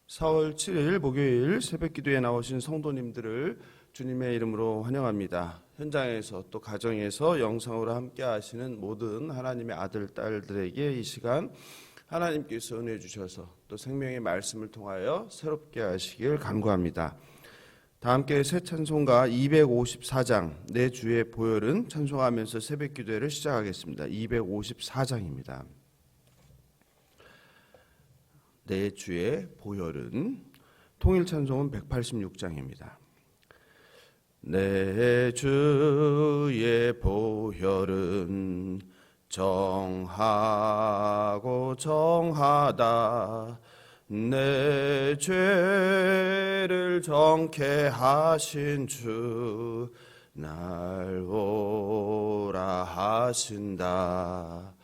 4월 7일 목요일 새벽기도에 나오신 성도님들을 주님의 이름으로 환영합니다. 현장에서 또 가정에서 영상으로 함께 하시는 모든 하나님의 아들, 딸들에게 이 시간 하나님께서 은혜 주셔서 또 생명의 말씀을 통하여 새롭게 하시길 간구합니다. 다 함께 새 찬송가 254장 내 주의 보혈은 찬송하면서 새벽기도회를 시작하겠습니다. 254장입니다. 내 주의 보혈은 통일찬송은 186장입니다. 내 주의 보혈은 정하고 정하다 내 죄를 정케 하신 주 날 오라 하신다.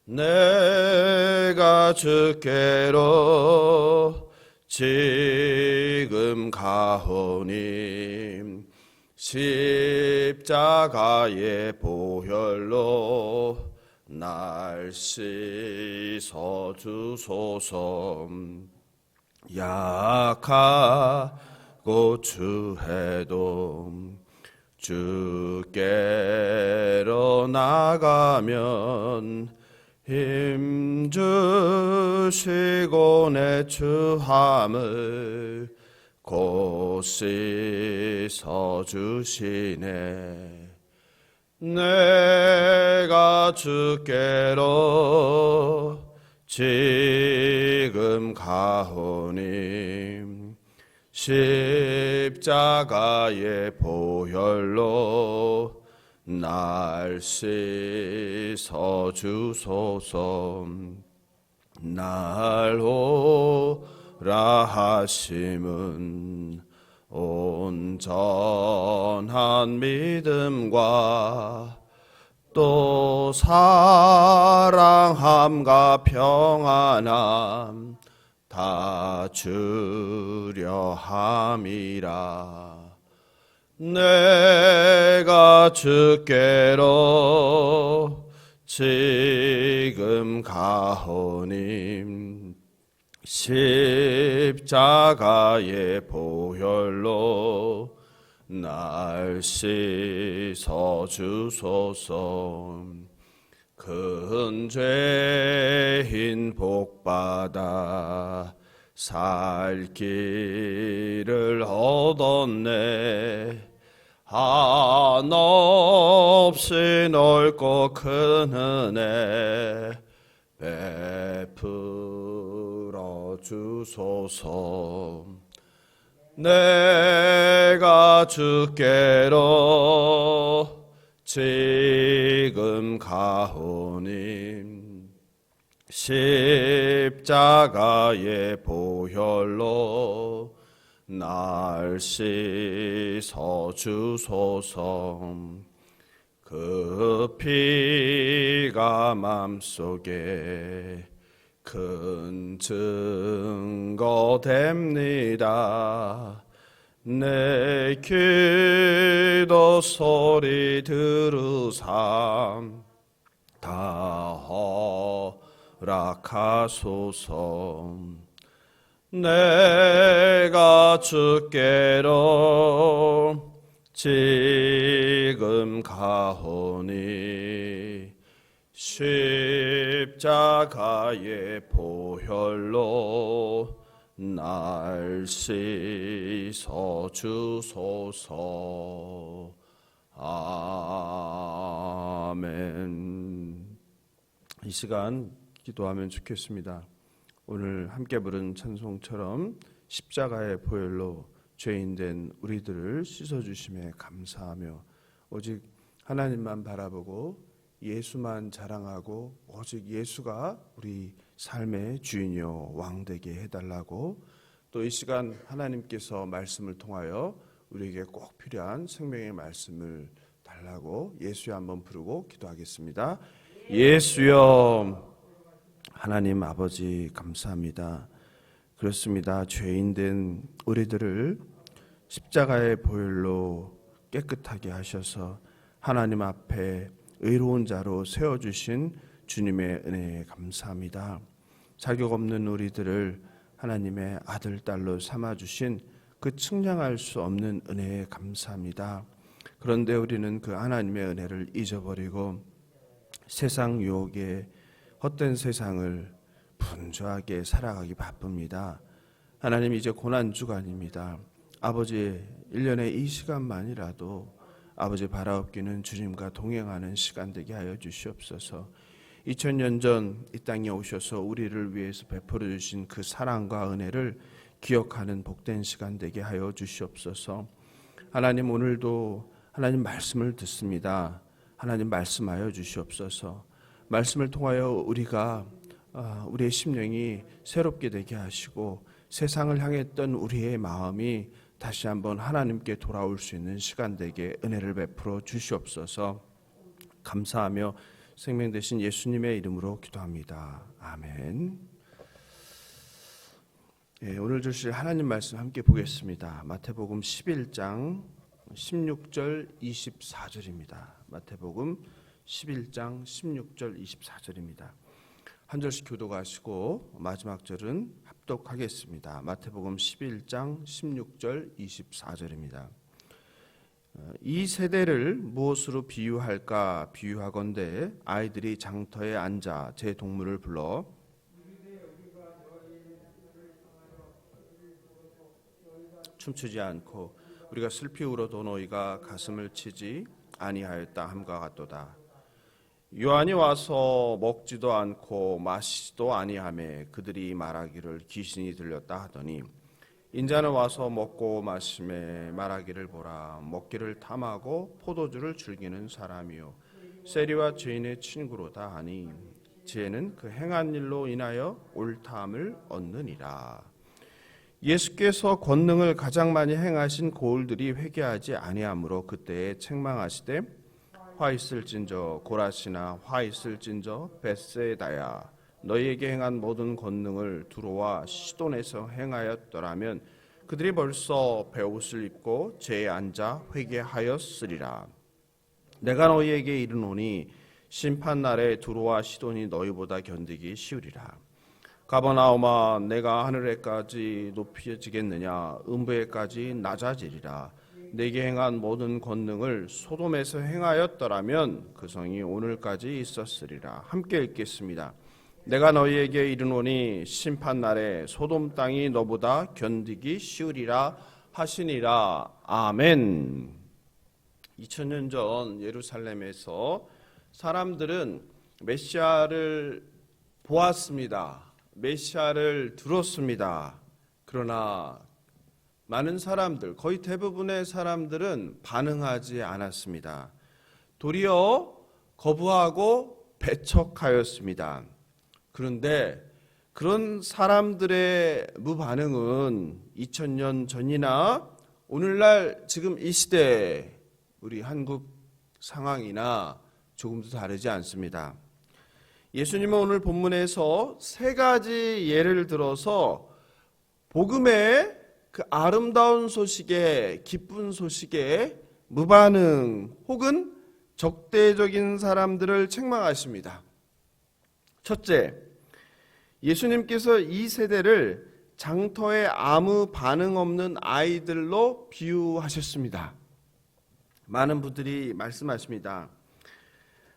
내가 주께로 지금 가오니 십자가의 보혈로 날 씻어 주소서. 약하고 추해도 주께로 나가면 힘주시고 내 추함을 곧 씻어주시네. 내가 주께로 지금 가오니 십자가의 보혈로 날 씻어 주소서. 날 오라 하심은 온전한 믿음과 또 사랑함과 평안함 다 주려 함이라. 내가 주께로 지금 가오니 십자가의 보혈로 날 씻어 주소서. 큰 죄인 복받아 살 길을 얻었네. 한없이 넓고 큰 은혜 베풀어 주소서. 내가 주께로 지금 가오니 십자가의 보혈로 날 씻어 주소서. 그 피가 맘속에 큰 증거 됩니다. 내 기도 소리 들으사 다 허락하소서. 내가 주께로 지금 가오니 십자가의 보혈로 날 씻어 주소서. 아멘. 이 시간 기도하면 좋겠습니다. 오늘 함께 부른 찬송처럼 십자가의 보혈로 죄인된 우리들을 씻어주심에 감사하며 오직 하나님만 바라보고 예수만 자랑하고 오직 예수가 우리 삶의 주인이요 왕되게 해달라고, 또 이 시간 하나님께서 말씀을 통하여 우리에게 꼭 필요한 생명의 말씀을 달라고 예수여 한번 부르고 기도하겠습니다. 예수여. 하나님 아버지 감사합니다. 그렇습니다. 죄인된 우리들을 십자가의 보혈로 깨끗하게 하셔서 하나님 앞에 의로운 자로 세워주신 주님의 은혜에 감사합니다. 자격 없는 우리들을 하나님의 아들, 딸로 삼아주신 그 측량할 수 없는 은혜에 감사합니다. 그런데 우리는 그 하나님의 은혜를 잊어버리고 세상 유혹에 헛된 세상을 분주하게 살아가기 바쁩니다. 하나님, 이제 고난주간입니다. 아버지, 1년에 이 시간만이라도 아버지 바라옵기는 주님과 동행하는 시간 되게 하여 주시옵소서. 2000년 전 이 땅에 오셔서 우리를 위해서 베풀어 주신 그 사랑과 은혜를 기억하는 복된 시간 되게 하여 주시옵소서. 하나님, 오늘도 하나님 말씀을 듣습니다. 하나님 말씀하여 주시옵소서. 말씀을 통하여 우리가 우리의 심령이 새롭게 되게 하시고 세상을 향했던 우리의 마음이 다시 한번 하나님께 돌아올 수 있는 시간 되게 은혜를 베풀어 주시옵소서. 감사하며 생명 되신 예수님의 이름으로 기도합니다. 아멘. 오늘 주실 하나님 말씀 함께 보겠습니다. 마태복음 11장 16절 24절입니다. 마태복음 11장 16절 24절입니다. 한 절씩 교독하시고 마지막 절은 합독하겠습니다. 마태복음 11장 16절 24절입니다. 이 세대를 무엇으로 비유할까? 비유하건대 아이들이 장터에 앉아 제 동물을 불러 춤추지 않고 우리가 슬피 울어도 너희가 가슴을 치지 아니하였다 함과 같도다. 요한이 와서 먹지도 않고 마시지도 아니하매 그들이 말하기를 귀신이 들렸다 하더니 인자는 와서 먹고 마시매 말하기를 보라 먹기를 탐하고 포도주를 즐기는 사람이요 세리와 죄인의 친구로다 하니 지혜는 그 행한 일로 인하여 옳다함을 얻느니라. 예수께서 권능을 가장 많이 행하신 고을들이 회개하지 아니하므로 그때에 책망하시되 화 있을진저 고라시나 화 있을진저 벳세다야 너희에게 행한 모든 권능을 두로와 시돈에서 행하였더라면 그들이 벌써 베옷을 입고 죄에 앉아 회개하였으리라. 내가 너희에게 이르노니 심판날에 두로와 시돈이 너희보다 견디기 쉬우리라. 가버나움아 내가 하늘에까지 높여지겠느냐 음부에까지 낮아지리라. 내게 행한 모든 권능을 소돔에서 행하였더라면 그 성이 오늘까지 있었으리라. 함께 읽겠습니다. 내가 너희에게 이르노니 심판날에 소돔 땅이 너보다 견디기 쉬우리라 하시니라. 아멘. 2000년 전 예루살렘에서 사람들은 메시아를 보았습니다. 메시아를 들었습니다. 그러나 많은 사람들, 거의 대부분의 사람들은 반응하지 않았습니다. 도리어 거부하고 배척하였습니다. 그런데 그런 사람들의 무반응은 2000년 전이나 오늘날 지금 이 시대 우리 한국 상황이나 조금도 다르지 않습니다. 예수님은 오늘 본문에서 세 가지 예를 들어서 복음의 그 아름다운 소식에 기쁜 소식에 무반응 혹은 적대적인 사람들을 책망하십니다. 첫째, 예수님께서 이 세대를 장터에 아무 반응 없는 아이들로 비유하셨습니다. 많은 분들이 말씀하십니다.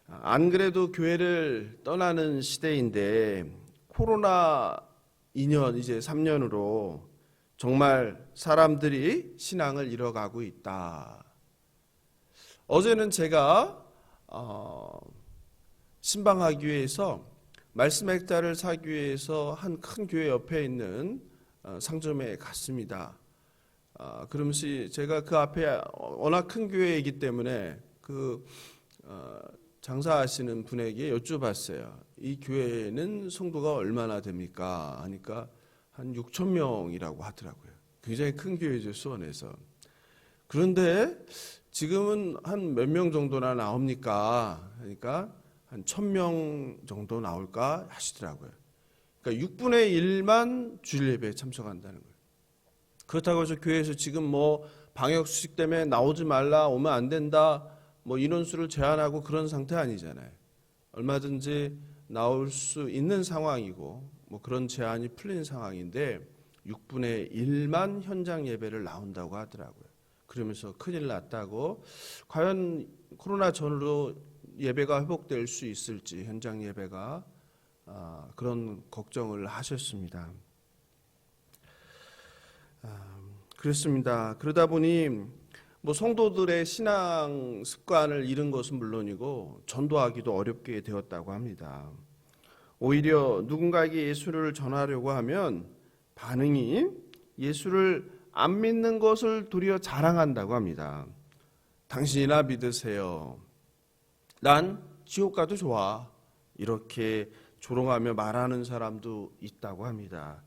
안 그래도 교회를 떠나는 시대인데 코로나 2년 이제 3년으로 정말 사람들이 신앙을 잃어가고 있다. 어제는 제가 신방하기 위해서 말씀 액자를 사기 위해서 한 큰 교회 옆에 있는 상점에 갔습니다. 그러면서 제가 그 앞에 워낙 큰 교회이기 때문에 그 장사하시는 분에게 여쭤봤어요. 이 교회는 성도가 얼마나 됩니까? 하니까 한 6천 명이라고 하더라고요. 굉장히 큰 교회죠, 수원에서. 그런데 지금은 한 몇 명 정도나 나옵니까? 하니까 한 1,000명 정도 나올까 하시더라고요. 그러니까 6분의 1만 주일 예배에 참석한다는 거예요. 그렇다고 해서 교회에서 지금 뭐 방역 수칙 때문에 나오지 말라, 오면 안 된다, 뭐 인원수를 제한하고 그런 상태 아니잖아요. 얼마든지 나올 수 있는 상황이고 뭐 그런 제한이 풀린 상황인데 6분의 1만 현장 예배를 나온다고 하더라고요. 그러면서 큰일 났다고, 과연 코로나 전으로 예배가 회복될 수 있을지, 현장 예배가 그런 걱정을 하셨습니다. 그렇습니다. 그러다 보니 뭐 성도들의 신앙 습관을 잃은 것은 물론이고 전도하기도 어렵게 되었다고 합니다. 오히려 누군가에게 예수를 전하려고 하면 반응이 예수를 안 믿는 것을 도리어 자랑한다고 합니다. 당신이나 믿으세요. 난 지옥 가도 좋아. 이렇게 조롱하며 말하는 사람도 있다고 합니다.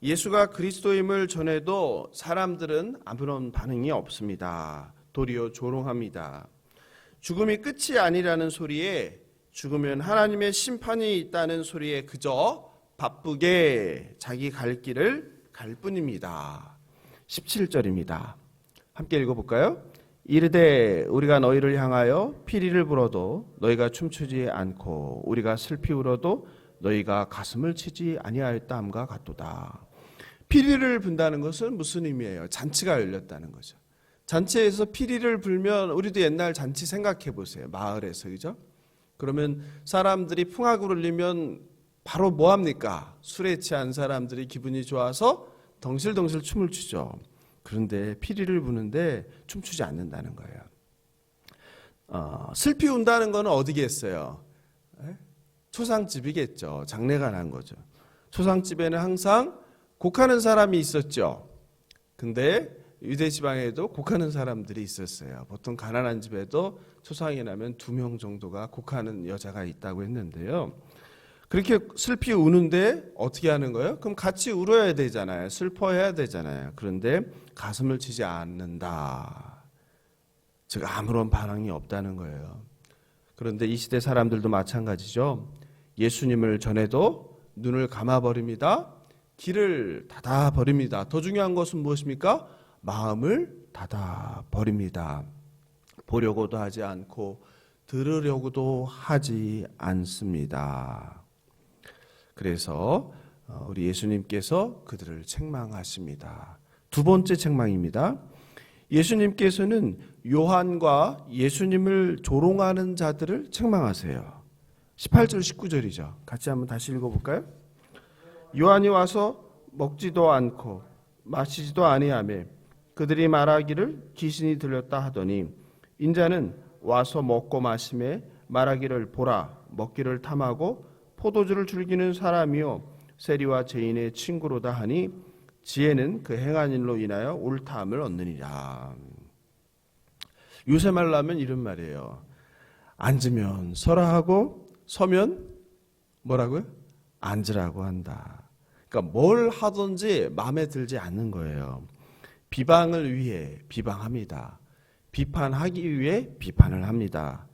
예수가 그리스도임을 전해도 사람들은 아무런 반응이 없습니다. 도리어 조롱합니다. 죽음이 끝이 아니라는 소리에, 죽으면 하나님의 심판이 있다는 소리에 그저 바쁘게 자기 갈 길을 갈 뿐입니다. 17절입니다. 함께 읽어볼까요? 이르되 우리가 너희를 향하여 피리를 불어도 너희가 춤추지 않고 우리가 슬피 울어도 너희가 가슴을 치지 아니하였다 함과 같도다. 피리를 분다는 것은 무슨 의미예요? 잔치가 열렸다는 거죠. 잔치에서 피리를 불면, 우리도 옛날 잔치 생각해 보세요. 마을에서, 그죠? 그러면 사람들이 풍악을 울리면 바로 뭐 합니까? 술에 취한 사람들이 기분이 좋아서 덩실덩실 춤을 추죠. 그런데 피리를 부는데 춤추지 않는다는 거예요. 슬피 운다는 건 어디겠어요? 초상집이겠죠. 장례가 난 거죠. 초상집에는 항상 곡하는 사람이 있었죠. 근데 유대 지방에도 곡하는 사람들이 있었어요. 보통 가난한 집에도 초상이 나면 2명 정도가 곡하는 여자가 있다고 했는데요. 그렇게 슬피 우는데 어떻게 하는 거예요? 그럼 같이 울어야 되잖아요. 슬퍼해야 되잖아요. 그런데 가슴을 치지 않는다. 즉 아무런 반응이 없다는 거예요. 그런데 이 시대 사람들도 마찬가지죠. 예수님을 전해도 눈을 감아버립니다. 길을 닫아버립니다. 더 중요한 것은 무엇입니까? 마음을 닫아버립니다. 보려고도 하지 않고 들으려고도 하지 않습니다. 그래서 우리 예수님께서 그들을 책망하십니다. 두 번째 책망입니다. 예수님께서는 요한과 예수님을 조롱하는 자들을 책망하세요. 18절 19절이죠. 같이 한번 다시 읽어볼까요? 요한이 와서 먹지도 않고 마시지도 아니하며 그들이 말하기를 귀신이 들렸다 하더니 인자는 와서 먹고 마시매 말하기를 보라 먹기를 탐하고 포도주를 즐기는 사람이요 세리와 죄인의 친구로다 하니 지혜는 그 행한 일로 인하여 옳다함을 얻느니라. 요새 말로 하면 이런 말이에요. 앉으면 서라 하고 서면 뭐라고요? 앉으라고 한다. 그러니까 뭘 하든지 마음에 들지 않는 거예요. 비방을 위해 비방합니다. 비판하기 위해 비판을 합니다.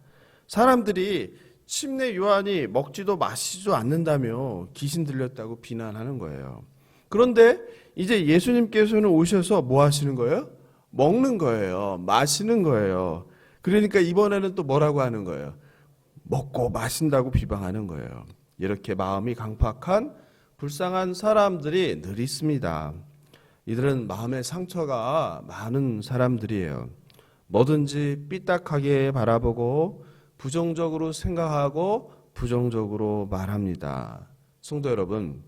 사람들이 침례 요한이 먹지도 마시지도 않는다며 귀신 들렸다고 비난하는 거예요. 그런데 이제 예수님께서는 오셔서 뭐 하시는 거예요? 먹는 거예요. 마시는 거예요. 그러니까 이번에는 또 뭐라고 하는 거예요? 먹고 마신다고 비방하는 거예요. 이렇게 마음이 강팍한 불쌍한 사람들이 늘 있습니다. 이들은 마음의 상처가 많은 사람들이에요. 뭐든지 삐딱하게 바라보고 부정적으로 생각하고 부정적으로 말합니다. 성도 여러분,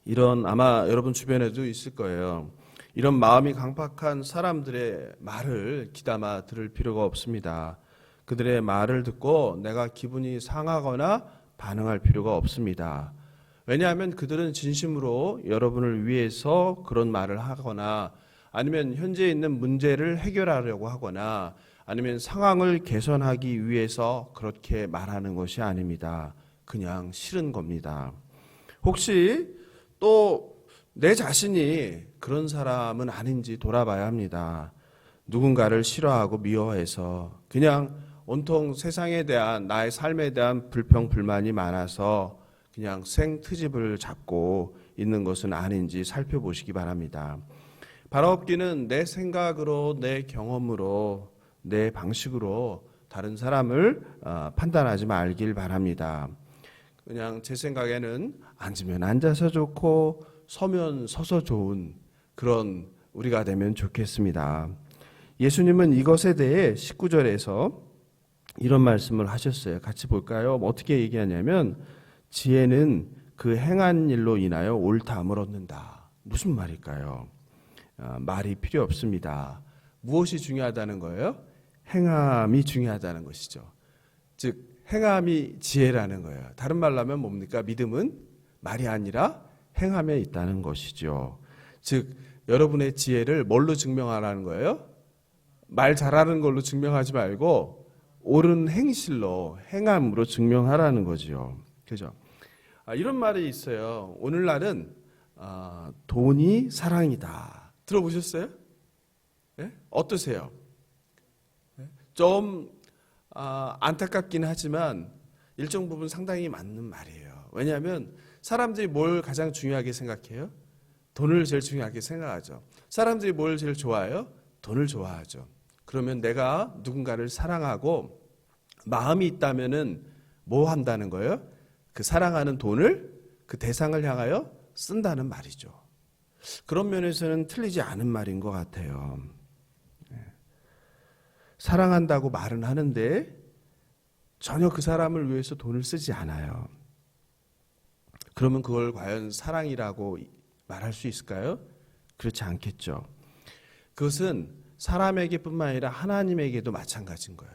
이런 아마 여러분 주변에도 있을 거예요. 이런 마음이 강팍한 사람들의 말을 귀담아 들을 필요가 없습니다. 그들의 말을 듣고 내가 기분이 상하거나 반응할 필요가 없습니다. 왜냐하면 그들은 진심으로 여러분을 위해서 그런 말을 하거나 아니면 현재 있는 문제를 해결하려고 하거나 아니면 상황을 개선하기 위해서 그렇게 말하는 것이 아닙니다. 그냥 싫은 겁니다. 혹시 또 내 자신이 그런 사람은 아닌지 돌아봐야 합니다. 누군가를 싫어하고 미워해서 그냥 온통 세상에 대한 나의 삶에 대한 불평 불만이 많아서 그냥 생트집을 잡고 있는 것은 아닌지 살펴보시기 바랍니다. 바라옵기는 내 생각으로, 내 경험으로, 내 방식으로 다른 사람을 판단하지 말길 바랍니다. 그냥 제 생각에는 앉으면 앉아서 좋고 서면 서서 좋은 그런 우리가 되면 좋겠습니다. 예수님은 이것에 대해 19절에서 이런 말씀을 하셨어요. 같이 볼까요? 어떻게 얘기하냐면 지혜는 그 행한 일로 인하여 옳다함을 얻는다. 무슨 말일까요? 말이 필요 없습니다. 무엇이 중요하다는 거예요? 행함이 중요하다는 것이죠. 즉 행함이 지혜라는 거예요. 다른 말로 하면 뭡니까? 믿음은 말이 아니라 행함에 있다는 것이죠. 즉 여러분의 지혜를 뭘로 증명하라는 거예요? 말 잘하는 걸로 증명하지 말고 옳은 행실로 행함으로 증명하라는 거죠. 그죠? 이런 말이 있어요. 오늘날은 돈이 사랑이다. 들어보셨어요? 네? 어떠세요? 좀 안타깝긴 하지만 일정 부분 상당히 맞는 말이에요. 왜냐하면 사람들이 뭘 가장 중요하게 생각해요? 돈을 제일 중요하게 생각하죠. 사람들이 뭘 제일 좋아해요? 돈을 좋아하죠. 그러면 내가 누군가를 사랑하고 마음이 있다면은 뭐 한다는 거예요? 그 사랑하는 돈을 그 대상을 향하여 쓴다는 말이죠. 그런 면에서는 틀리지 않은 말인 것 같아요. 사랑한다고 말은 하는데 전혀 그 사람을 위해서 돈을 쓰지 않아요. 그러면 그걸 과연 사랑이라고 말할 수 있을까요? 그렇지 않겠죠. 그것은 사람에게뿐만 아니라 하나님에게도 마찬가지인 거예요.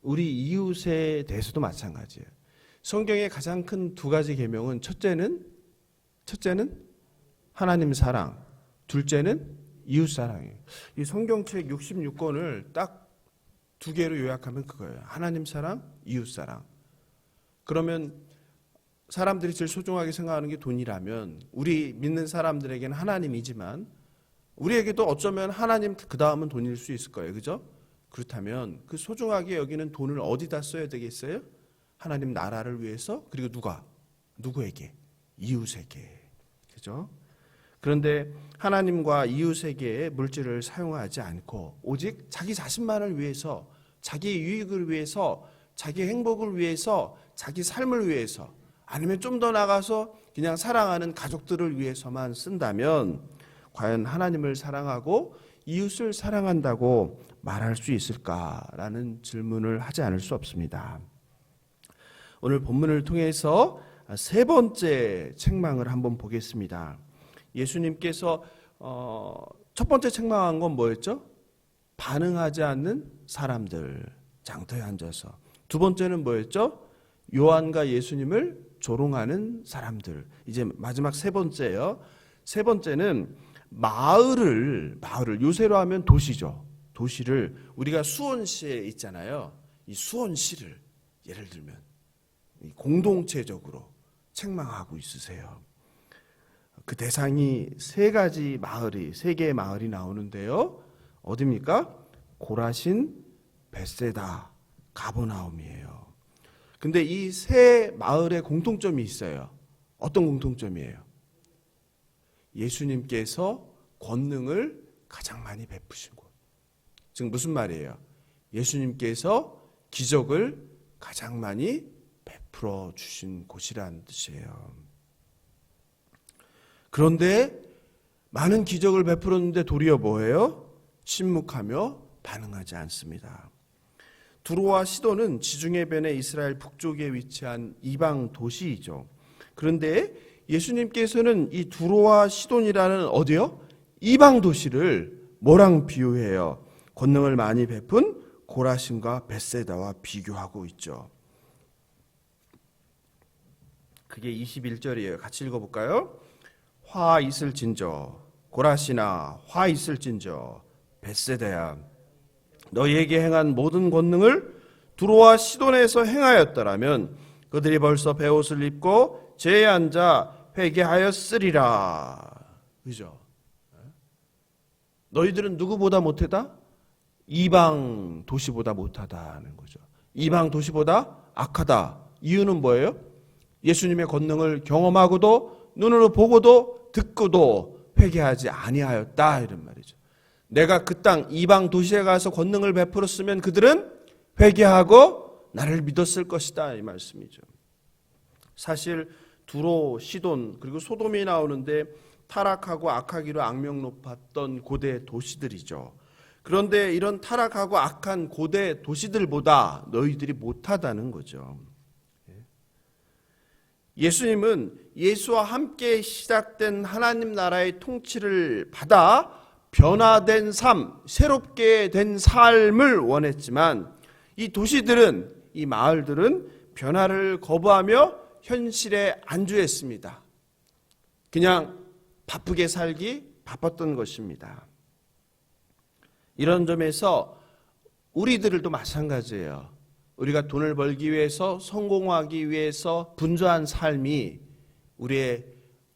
우리 이웃에 대해서도 마찬가지예요. 성경의 가장 큰 두 가지 계명은 첫째는 하나님 사랑, 둘째는 이웃 사랑이에요. 이 성경책 66권을 딱 두 개로 요약하면 그거예요. 하나님 사랑, 이웃 사랑. 그러면 사람들이 제일 소중하게 생각하는 게 돈이라면 우리 믿는 사람들에게는 하나님이지만 우리에게도 어쩌면 하나님 그 다음은 돈일 수 있을 거예요. 그죠? 그렇다면 그 소중하게 여기는 돈을 어디다 써야 되겠어요? 하나님 나라를 위해서. 그리고 누구에게? 이웃에게. 그죠? 그런데 하나님과 이웃에게 물질을 사용하지 않고 오직 자기 자신만을 위해서, 자기 유익을 위해서, 자기 행복을 위해서, 자기 삶을 위해서, 아니면 좀 더 나가서 그냥 사랑하는 가족들을 위해서만 쓴다면 과연 하나님을 사랑하고 이웃을 사랑한다고 말할 수 있을까라는 질문을 하지 않을 수 없습니다. 오늘 본문을 통해서 세 번째 책망을 한번 보겠습니다. 예수님께서 첫 번째 책망한 건 뭐였죠? 반응하지 않는 사람들, 장터에 앉아서. 두 번째는 뭐였죠? 요한과 예수님을 조롱하는 사람들. 이제 마지막 세 번째예요. 세 번째는 마을을 요새로 하면 도시죠. 도시를 우리가 수원시에 있잖아요. 이 수원시를 예를 들면 공동체적으로 책망하고 있으세요. 그 대상이 세 개의 마을이 나오는데요. 어디입니까? 고라신, 벳세다, 가버나움이에요. 근데 이 세 마을의 공통점이 있어요. 어떤 공통점이에요? 예수님께서 권능을 가장 많이 베푸신 곳. 즉 무슨 말이에요? 예수님께서 기적을 가장 많이 베풀어 주신 곳이라는 뜻이에요. 그런데 많은 기적을 베풀었는데 도리어 뭐예요? 침묵하며 반응하지 않습니다. 두로와 시돈은 지중해 변의 이스라엘 북쪽에 위치한 이방 도시이죠. 그런데 예수님께서는 이 두로와 시돈이라는 어디요? 이방 도시를 뭐랑 비유해요? 권능을 많이 베푼 고라신과 벳세다와 비교하고 있죠. 그게 21절이에요. 같이 읽어볼까요? 화 있을진저 고라시나 화 있을진저 벳세다야 너희에게 행한 모든 권능을 두로와 시돈에서 행하였더라면 그들이 벌써 베옷을 입고 제에 앉아 회개하였으리라. 그죠? 너희들은 누구보다 못하다? 이방 도시보다 못하다는 거죠. 이방 도시보다 악하다. 이유는 뭐예요? 예수님의 권능을 경험하고도 눈으로 보고도 듣고도 회개하지 아니하였다 이런 말이죠. 내가 그 땅 이방 도시에 가서 권능을 베풀었으면 그들은 회개하고 나를 믿었을 것이다 이 말씀이죠. 사실 두로, 시돈 그리고 소돔이 나오는데 타락하고 악하기로 악명 높았던 고대 도시들이죠. 그런데 이런 타락하고 악한 고대 도시들보다 너희들이 못하다는 거죠. 예수님은 예수와 함께 시작된 하나님 나라의 통치를 받아 변화된 삶, 새롭게 된 삶을 원했지만 이 도시들은, 이 마을들은 변화를 거부하며 현실에 안주했습니다. 그냥 바쁘게 살기 바빴던 것입니다. 이런 점에서 우리들도 마찬가지예요. 우리가 돈을 벌기 위해서, 성공하기 위해서 분주한 삶이 우리의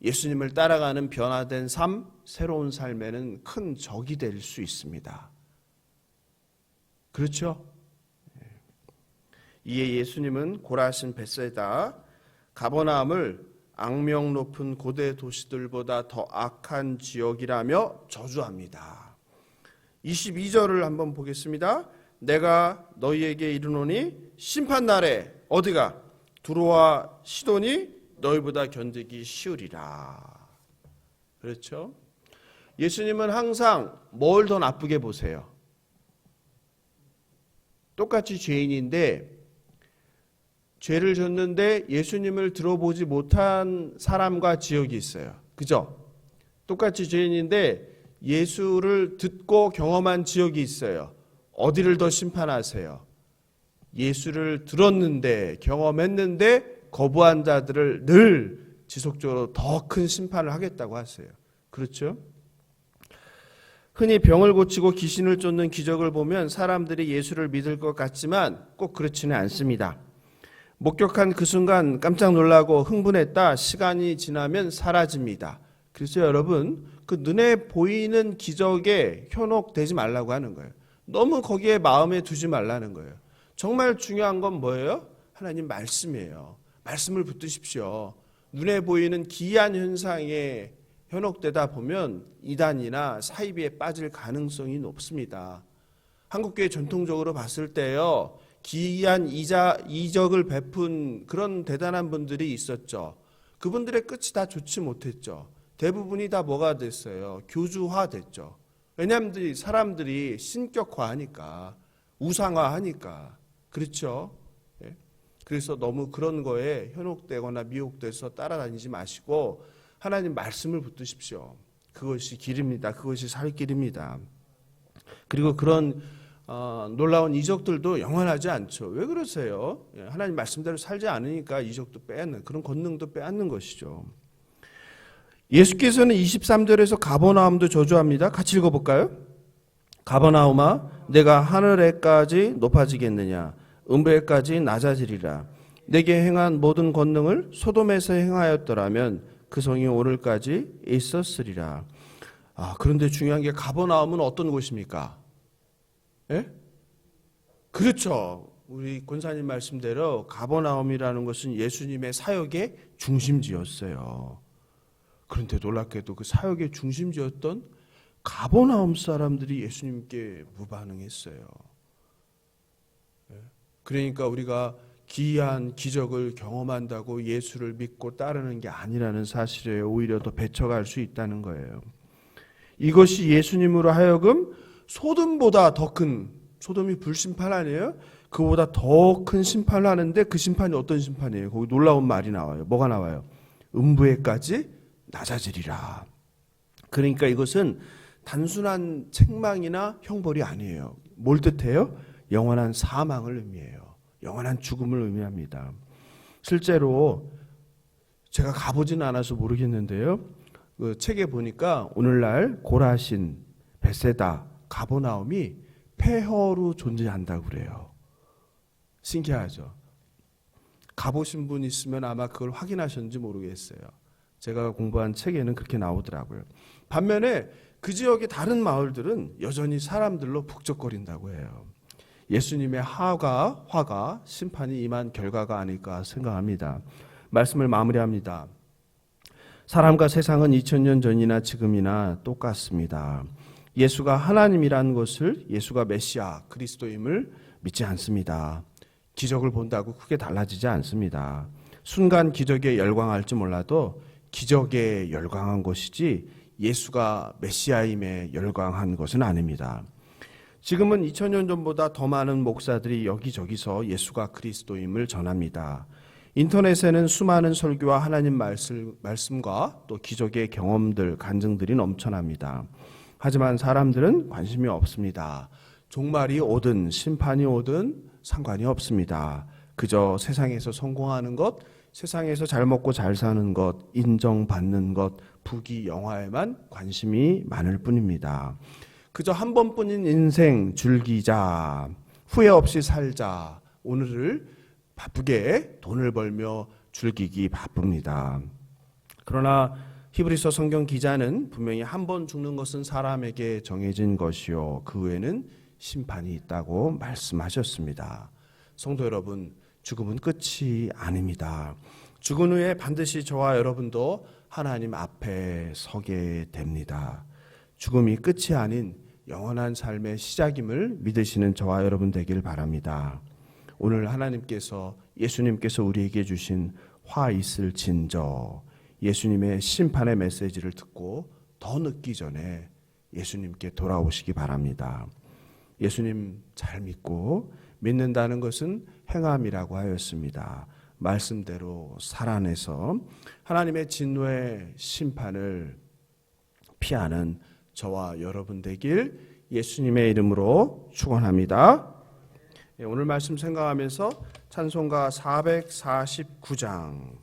예수님을 따라가는 변화된 삶, 새로운 삶에는 큰 적이 될 수 있습니다. 그렇죠? 이에 예수님은 고라신 벳사이다, 가버나움을 악명 높은 고대 도시들보다 더 악한 지역이라며 저주합니다. 22절을 한번 보겠습니다. 내가 너희에게 이르노니 심판날에 어디가 두로와 시돈이 너희보다 견디기 쉬우리라. 그렇죠? 예수님은 항상 뭘 더 나쁘게 보세요? 똑같이 죄인인데 죄를 졌는데 예수님을 들어보지 못한 사람과 지역이 있어요. 그죠? 똑같이 죄인인데 예수를 듣고 경험한 지역이 있어요. 어디를 더 심판하세요? 예수를 들었는데, 경험했는데 거부한 자들을 늘 지속적으로 더 큰 심판을 하겠다고 하세요. 그렇죠? 흔히 병을 고치고 귀신을 쫓는 기적을 보면 사람들이 예수를 믿을 것 같지만 꼭 그렇지는 않습니다. 목격한 그 순간 깜짝 놀라고 흥분했다. 시간이 지나면 사라집니다. 그래서 여러분, 그 눈에 보이는 기적에 현혹되지 말라고 하는 거예요. 너무 거기에 마음에 두지 말라는 거예요. 정말 중요한 건 뭐예요? 하나님 말씀이에요. 말씀을 붙드십시오. 눈에 보이는 기이한 현상에 현혹되다 보면 이단이나 사이비에 빠질 가능성이 높습니다. 한국교회 전통적으로 봤을 때요, 기이한 이적을 베푼 그런 대단한 분들이 있었죠. 그분들의 끝이 다 좋지 못했죠. 대부분이 다 뭐가 됐어요? 교주화 됐죠. 왜냐하면 사람들이 신격화하니까, 우상화하니까. 그렇죠? 그래서 너무 그런 거에 현혹되거나 미혹돼서 따라다니지 마시고 하나님 말씀을 붙드십시오. 그것이 길입니다. 그것이 살 길입니다. 그리고 그런 놀라운 이적들도 영원하지 않죠. 왜 그러세요? 하나님 말씀대로 살지 않으니까 이적도 빼앗는, 그런 권능도 빼앗는 것이죠. 예수께서는 23절에서 가버나움도 저주합니다. 같이 읽어볼까요? 가버나움아, 내가 하늘에까지 높아지겠느냐? 음부에까지 낮아지리라. 내게 행한 모든 권능을 소돔에서 행하였더라면 그 성이 오늘까지 있었으리라. 그런데 중요한 게 가버나움은 어떤 곳입니까? 예? 그렇죠. 우리 권사님 말씀대로 가버나움이라는 것은 예수님의 사역의 중심지였어요. 그런데 놀랍게도 그 사역의 중심지였던 가버나움 사람들이 예수님께 무반응했어요. 그러니까 우리가 기이한 기적을 경험한다고 예수를 믿고 따르는 게 아니라는 사실에 오히려 더 배쳐갈 수 있다는 거예요. 이것이 예수님으로 하여금 소돔보다 더 큰, 소돔이 불심판 아니에요? 그보다 더 큰 심판을 하는데 그 심판이 어떤 심판이에요? 거기 놀라운 말이 나와요. 뭐가 나와요? 음부에까지 낮아지리라. 그러니까 이것은 단순한 책망이나 형벌이 아니에요. 뭘 뜻해요? 영원한 사망을 의미해요. 영원한 죽음을 의미합니다. 실제로 제가 가보지는 않아서 모르겠는데요. 그 책에 보니까 오늘날 고라신, 벳세다, 가버나움이 폐허로 존재한다고 그래요. 신기하죠? 가보신 분 있으면 아마 그걸 확인하셨는지 모르겠어요. 제가 공부한 책에는 그렇게 나오더라고요. 반면에 그 지역의 다른 마을들은 여전히 사람들로 북적거린다고 해요. 예수님의 화가 심판이 임한 결과가 아닐까 생각합니다. 말씀을 마무리합니다. 사람과 세상은 2000년 전이나 지금이나 똑같습니다. 예수가 하나님이라는 것을, 예수가 메시아 그리스도임을 믿지 않습니다. 기적을 본다고 크게 달라지지 않습니다. 순간 기적에 열광할지 몰라도 기적에 열광한 것이지 예수가 메시아임에 열광한 것은 아닙니다. 지금은 2000년 전보다 더 많은 목사들이 여기저기서 예수가 그리스도임을 전합니다. 인터넷에는 수많은 설교와 하나님 말씀과 또 기적의 경험들, 간증들이 넘쳐납니다. 하지만 사람들은 관심이 없습니다. 종말이 오든 심판이 오든 상관이 없습니다. 그저 세상에서 성공하는 것, 세상에서 잘 먹고 잘 사는 것, 인정받는 것, 부귀 영화에만 관심이 많을 뿐입니다. 그저 한 번뿐인 인생 즐기자, 후회 없이 살자, 오늘을 바쁘게 돈을 벌며 즐기기 바쁩니다. 그러나 히브리서 성경 기자는 분명히 한 번 죽는 것은 사람에게 정해진 것이요 그 후에는 심판이 있다고 말씀하셨습니다. 성도 여러분, 죽음은 끝이 아닙니다. 죽은 후에 반드시 저와 여러분도 하나님 앞에 서게 됩니다. 죽음이 끝이 아닌 영원한 삶의 시작임을 믿으시는 저와 여러분 되길 바랍니다. 오늘 하나님께서 예수님께서 우리에게 주신 화 있을 진저 예수님의 심판의 메시지를 듣고 더 늦기 전에 예수님께 돌아오시기 바랍니다. 예수님 잘 믿고 믿는다는 것은 행함이라고 하였습니다. 말씀대로 살아내서 하나님의 진노의 심판을 피하는 저와 여러분 되길 예수님의 이름으로 축원합니다. 오늘 말씀 생각하면서 찬송가 449장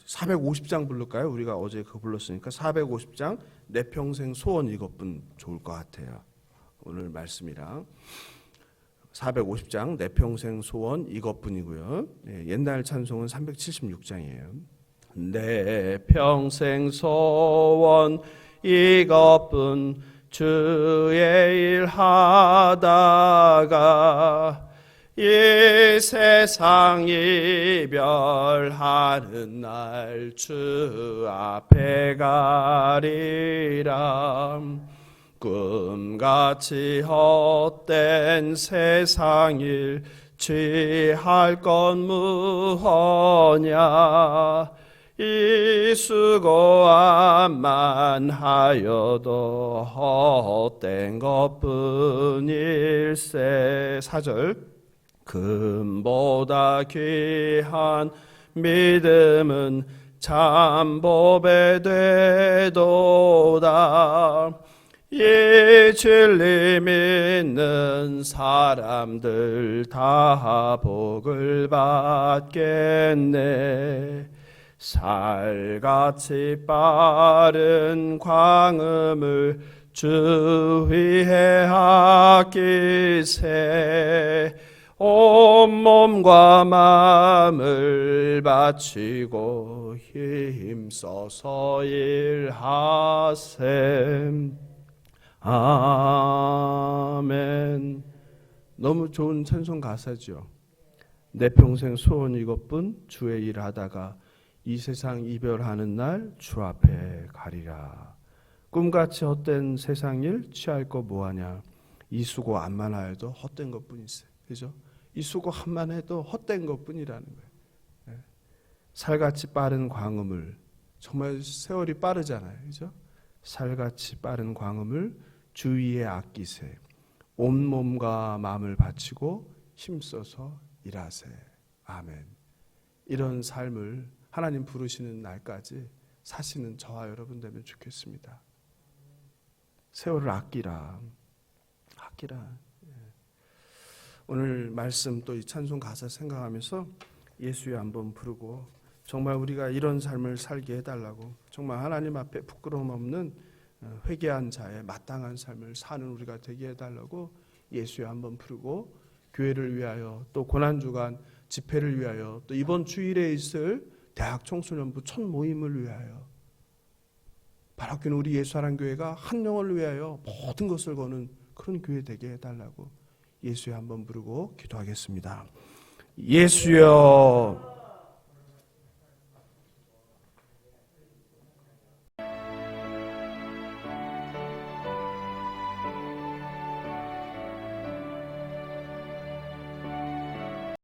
450장 부를까요? 우리가 어제 그거 불렀으니까 450장 내 평생 소원 이것뿐 좋을 것 같아요. 오늘 말씀이랑 450장 내 평생 소원 이것뿐이고요. 옛날 찬송은 376장이에요. 내 평생 소원 이것뿐 주의 일 하다가 이 세상 이별하는 날 주 앞에 가리라. 꿈같이 헛된 세상 일 취할 건 무엇냐. 이 수고함만 하여도 헛된 것뿐일세. 4절 금보다 귀한 믿음은 참보배 되도다. 이 진리 믿는 사람들 다 복을 받겠네. 살같이 빠른 광음을 주 위에 아끼세. 온몸과 마음을 바치고 힘써서 일하셈. 아멘. 너무 좋은 찬송 가사죠. 내 평생 소원 이것뿐 주의 일 하다가 이 세상 이별하는 날 주 앞에 가리라. 꿈같이 헛된 세상 일 취할 거 뭐하냐. 이 수고 암만 하여도 헛된 것뿐이세. 그죠? 이 수고 한만 해도 헛된 것뿐이라는 거예요. 살같이 빠른 광음을, 정말 세월이 빠르잖아요. 그죠? 살같이 빠른 광음을 주위에 아끼세. 온몸과 마음을 바치고 힘써서 일하세. 아멘. 이런 삶을 하나님 부르시는 날까지 사시는 저와 여러분 되면 좋겠습니다. 세월을 아끼라. 오늘 말씀 또 이 찬송 가사 생각하면서 예수의 한번 부르고 정말 우리가 이런 삶을 살게 해달라고, 정말 하나님 앞에 부끄러움 없는 회개한 자의 마땅한 삶을 사는 우리가 되게 해달라고 예수의 한번 부르고, 교회를 위하여 또 고난주간 집회를 위하여 또 이번 주일에 있을 대학 청소년부 첫 모임을 위하여, 바라기는 우리 예수사랑교회가 한 영혼을 위하여 모든 것을 거는 그런 교회 되게 해달라고 예수의 한번 부르고 기도하겠습니다. 예수여